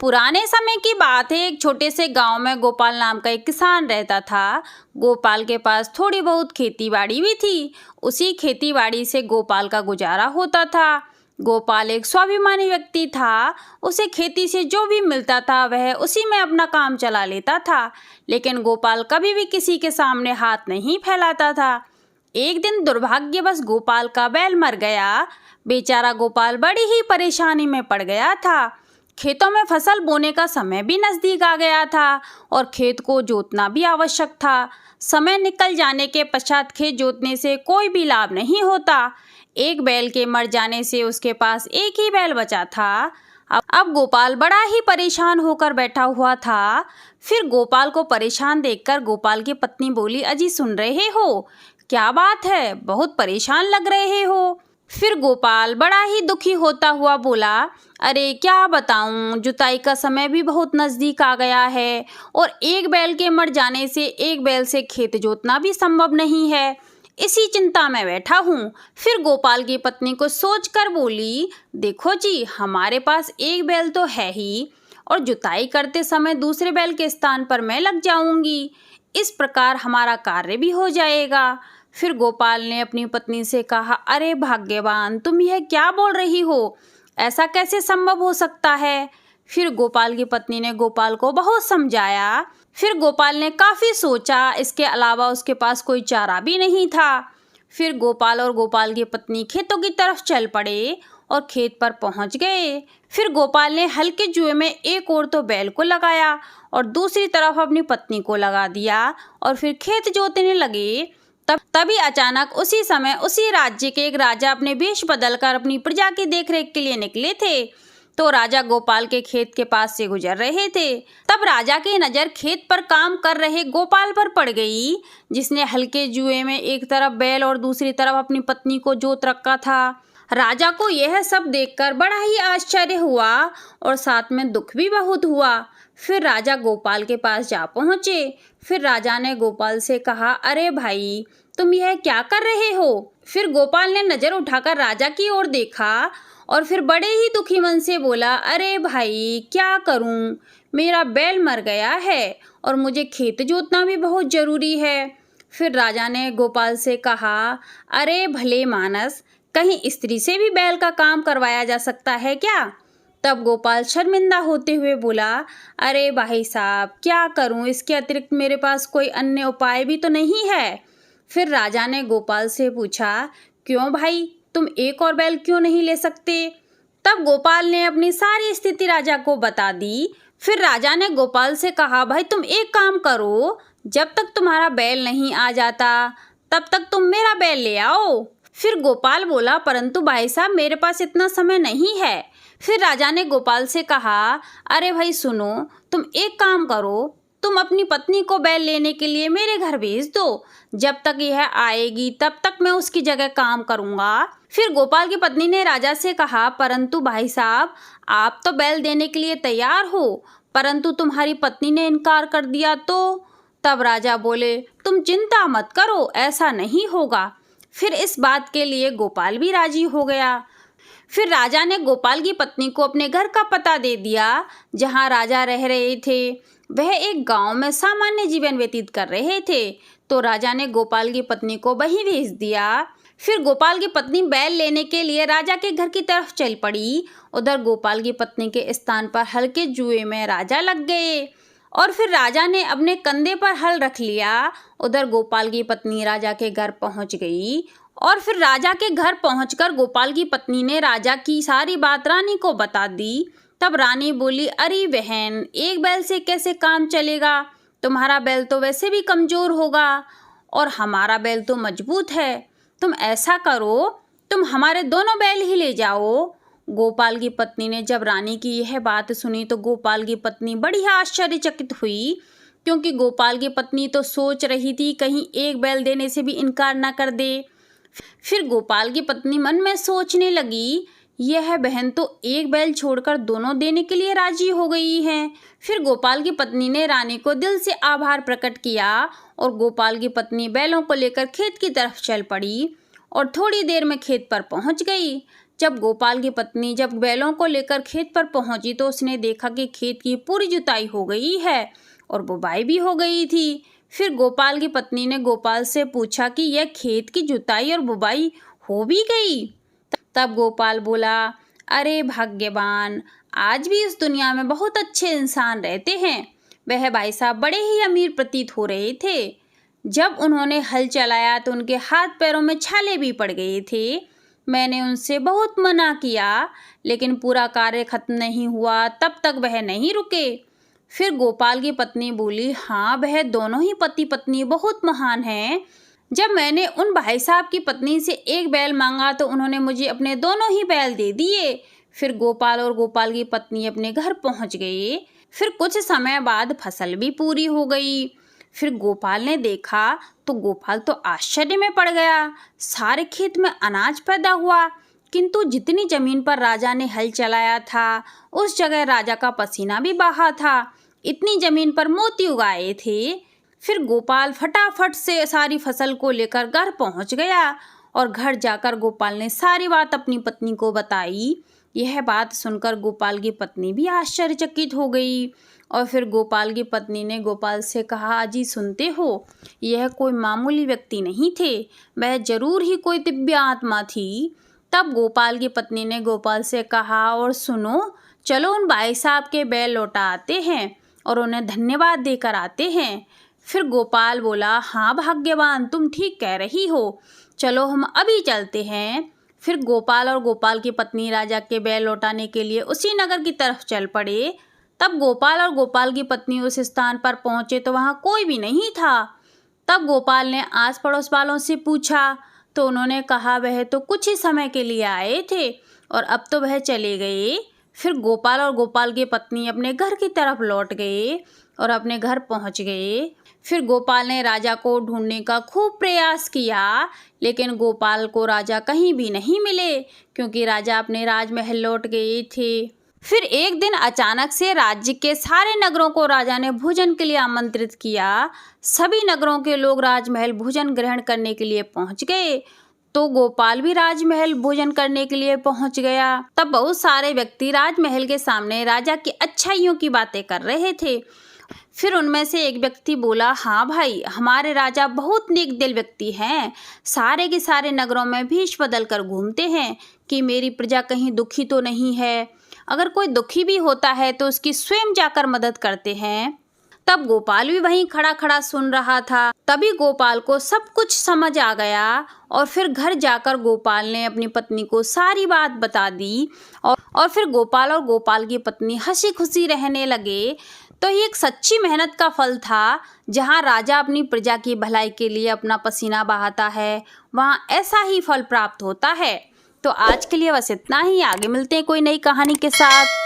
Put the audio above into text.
पुराने समय की बात है। एक छोटे से गांव में गोपाल नाम का एक किसान रहता था। गोपाल के पास थोड़ी बहुत खेती-बाड़ी भी थी। उसी खेती-बाड़ी से गोपाल का गुजारा होता था। गोपाल एक स्वाभिमानी व्यक्ति था। उसे खेती से जो भी मिलता था वह उसी में अपना काम चला लेता था। लेकिन गोपाल कभी भी किसी के सामने हाथ नहीं फैलाता था। एक दिन दुर्भाग्यवश गोपाल का बैल मर गया। बेचारा गोपाल बड़ी ही परेशानी में पड़ गया था। खेतों में फसल बोने का समय भी नजदीक आ गया था और खेत को जोतना भी आवश्यक था। समय निकल जाने के पश्चात खेत जोतने से कोई भी लाभ नहीं होता। एक बैल के मर जाने से उसके पास एक ही बैल बचा था। अब गोपाल बड़ा ही परेशान होकर बैठा हुआ था। फिर गोपाल को परेशान देखकर गोपाल की पत्नी बोली, अजी सुन रहे हो? क्या बात है, बहुत परेशान लग रहे हो। फिर गोपाल बड़ा ही दुखी होता हुआ बोला, अरे क्या बताऊं, जुताई का समय भी बहुत नज़दीक आ गया है और एक बैल के मर जाने से एक बैल से खेत जोतना भी संभव नहीं है। इसी चिंता में बैठा हूँ। फिर गोपाल की पत्नी को सोचकर बोली, देखो जी, हमारे पास एक बैल तो है ही और जुताई करते समय दूसरे बैल के स्थान पर मैं लग जाऊंगी। इस प्रकार हमारा कार्य भी हो जाएगा। फिर गोपाल ने अपनी पत्नी से कहा, अरे भाग्यवान, तुम यह क्या बोल रही हो? ऐसा कैसे संभव हो सकता है? फिर गोपाल की पत्नी ने गोपाल को बहुत समझाया। फिर गोपाल ने काफ़ी सोचा। इसके अलावा उसके पास कोई चारा भी नहीं था। फिर गोपाल और गोपाल की पत्नी खेतों की तरफ चल पड़े और खेत पर पहुंच गए। फिर गोपाल ने हल्के जुए में एक ओर तो बैल को लगाया और दूसरी तरफ अपनी पत्नी को लगा दिया और फिर खेत जोतने लगे। तभी अचानक उसी समय उसी राज्य के एक राजा अपने वेश बदलकर अपनी प्रजा की देखरेख के लिए निकले थे। तो राजा गोपाल के खेत के पास से गुजर रहे थे। तब राजा की नज़र खेत पर काम कर रहे गोपाल पर पड़ गई, जिसने हल्के जुए में एक तरफ बैल और दूसरी तरफ अपनी पत्नी को जोत रखा था। राजा को यह सब देखकर बड़ा ही आश्चर्य हुआ और साथ में दुख भी बहुत हुआ। फिर राजा गोपाल के पास जा पहुँचे। फिर राजा ने गोपाल से कहा, अरे भाई, तुम यह क्या कर रहे हो? फिर गोपाल ने नज़र उठाकर राजा की ओर देखा और फिर बड़े ही दुखी मन से बोला, अरे भाई, क्या करूं? मेरा बैल मर गया है और मुझे खेत जोतना भी बहुत ज़रूरी है। फिर राजा ने गोपाल से कहा, अरे भले मानस, कहीं स्त्री से भी बैल का काम करवाया जा सकता है क्या? तब गोपाल शर्मिंदा होते हुए बोला, अरे भाई साहब, क्या करूं? इसके अतिरिक्त मेरे पास कोई अन्य उपाय भी तो नहीं है। फिर राजा ने गोपाल से पूछा, क्यों भाई, तुम एक और बैल क्यों नहीं ले सकते? तब गोपाल ने अपनी सारी स्थिति राजा को बता दी। फिर राजा ने गोपाल से कहा, भाई तुम एक काम करो, जब तक तुम्हारा बैल नहीं आ जाता तब तक तुम मेरा बैल ले आओ। फिर गोपाल बोला, परंतु भाई साहब, मेरे पास इतना समय नहीं है। फिर राजा ने गोपाल से कहा, अरे भाई सुनो, तुम एक काम करो, तुम अपनी पत्नी को बैल लेने के लिए मेरे घर भेज दो। जब तक यह आएगी तब तक मैं उसकी जगह काम करूँगा। फिर गोपाल की पत्नी ने राजा से कहा, परंतु भाई साहब, आप तो बैल देने के लिए तैयार हो, परंतु तुम्हारी पत्नी ने इनकार कर दिया तो? तब राजा बोले, तुम चिंता मत करो, ऐसा नहीं होगा। फिर इस बात के लिए गोपाल भी राजी हो गया। फिर राजा ने गोपाल की पत्नी को अपने घर का पता दे दिया जहाँ राजा रह रहे थे। वह एक गांव में सामान्य जीवन व्यतीत कर रहे थे। तो राजा ने गोपाल की पत्नी को वहीं भेज दिया। फिर गोपाल की पत्नी बैल लेने के लिए राजा के घर की तरफ चल पड़ी। उधर गोपाल की पत्नी के स्थान पर हल्के जुए में राजा लग गए और फिर राजा ने अपने कंधे पर हल रख लिया। उधर गोपाल की पत्नी राजा के घर पहुंच गई और फिर राजा के घर पहुंचकर गोपाल की पत्नी ने राजा की सारी बात रानी को बता दी। तब रानी बोली, अरे बहन, एक बैल से कैसे काम चलेगा? तुम्हारा बैल तो वैसे भी कमज़ोर होगा और हमारा बैल तो मजबूत है। तुम ऐसा करो, तुम हमारे दोनों बैल ही ले जाओ। गोपाल की पत्नी ने जब रानी की यह बात सुनी तो गोपाल की पत्नी बड़ी आश्चर्यचकित हुई, क्योंकि गोपाल की पत्नी तो सोच रही थी कहीं एक बैल देने से भी इनकार ना कर दे। फिर गोपाल की पत्नी मन में सोचने लगी, यह बहन तो एक बैल छोड़कर दोनों देने के लिए राजी हो गई है। फिर गोपाल की पत्नी ने रानी को दिल से आभार प्रकट किया और गोपाल की पत्नी बैलों को लेकर खेत की तरफ चल पड़ी और थोड़ी देर में खेत पर पहुंच गई। जब गोपाल की पत्नी जब बैलों को लेकर खेत पर पहुंची तो उसने देखा कि खेत की पूरी जुताई हो गई है और बुवाई भी हो गई थी। फिर गोपाल की पत्नी ने गोपाल से पूछा कि यह खेत की जुताई और बुवाई हो भी गई। तब गोपाल बोला, अरे भाग्यवान, आज भी इस दुनिया में बहुत अच्छे इंसान रहते हैं। वह भाई साहब बड़े ही अमीर प्रतीत हो रहे थे। जब उन्होंने हल चलाया तो उनके हाथ पैरों में छाले भी पड़ गए थे। मैंने उनसे बहुत मना किया लेकिन पूरा कार्य खत्म नहीं हुआ तब तक वह नहीं रुके। फिर गोपाल की पत्नी बोली, हाँ, वह दोनों ही पति पत्नी बहुत महान हैं। जब मैंने उन भाई साहब की पत्नी से एक बैल मांगा तो उन्होंने मुझे अपने दोनों ही बैल दे दिए। फिर गोपाल और गोपाल की पत्नी अपने घर पहुंच गए। फिर कुछ समय बाद फसल भी पूरी हो गई। फिर गोपाल ने देखा तो गोपाल तो आश्चर्य में पड़ गया। सारे खेत में अनाज पैदा हुआ, किंतु जितनी जमीन पर राजा ने हल चलाया था उस जगह राजा का पसीना भी बहा था। इतनी जमीन पर मोती उगाए थे। फिर गोपाल फटाफट से सारी फसल को लेकर घर पहुंच गया और घर जाकर गोपाल ने सारी बात अपनी पत्नी को बताई। यह बात सुनकर गोपाल की पत्नी भी आश्चर्यचकित हो गई और फिर गोपाल की पत्नी ने गोपाल से कहा, अजी सुनते हो, यह कोई मामूली व्यक्ति नहीं थे, वह जरूर ही कोई दिव्य आत्मा थी। तब गोपाल की पत्नी ने गोपाल से कहा, और सुनो, चलो उन भाई साहब के बैल लौटा आते हैं और उन्हें धन्यवाद देकर आते हैं। फिर गोपाल बोला, हाँ भाग्यवान, तुम ठीक कह रही हो, चलो हम अभी चलते हैं। फिर गोपाल और गोपाल की पत्नी राजा के बैल लौटाने के लिए उसी नगर की तरफ चल पड़े। तब गोपाल और गोपाल की पत्नी उस स्थान पर पहुंचे तो वहां कोई भी नहीं था। तब गोपाल ने आस पड़ोस वालों से पूछा तो उन्होंने कहा, वह तो कुछ ही समय के लिए आए थे और अब तो वह चले गए। फिर गोपाल और गोपाल की पत्नी अपने घर की तरफ लौट गए और अपने घर पहुंच गए। फिर गोपाल ने राजा को ढूंढने का खूब प्रयास किया लेकिन गोपाल को राजा कहीं भी नहीं मिले क्योंकि राजा अपने राजमहल लौट गए थे। फिर एक दिन अचानक से राज्य के सारे नगरों को राजा ने भोजन के लिए आमंत्रित किया। सभी नगरों के लोग राजमहल भोजन ग्रहण करने के लिए पहुंच गए तो गोपाल भी राजमहल भोजन करने के लिए पहुंच गया। तब बहुत सारे व्यक्ति राजमहल के सामने राजा की अच्छाइयों की बातें कर रहे थे। फिर उनमें से एक व्यक्ति बोला, हाँ भाई, हमारे राजा बहुत नेक दिल व्यक्ति हैं, सारे के सारे नगरों में भेष बदल कर घूमते हैं कि मेरी प्रजा कहीं दुखी तो नहीं है। अगर कोई दुखी भी होता है तो उसकी स्वयं जाकर मदद करते हैं। तब गोपाल भी वहीं खड़ा खड़ा सुन रहा था। तभी गोपाल को सब कुछ समझ आ गया और फिर घर जाकर गोपाल ने अपनी पत्नी को सारी बात बता दी और फिर गोपाल और गोपाल की पत्नी हंसी खुशी रहने लगे। तो ये एक सच्ची मेहनत का फल था। जहाँ राजा अपनी प्रजा की भलाई के लिए अपना पसीना बहाता है वहाँ ऐसा ही फल प्राप्त होता है। तो आज के लिए बस इतना ही। आगे मिलते हैं कोई नई कहानी के साथ।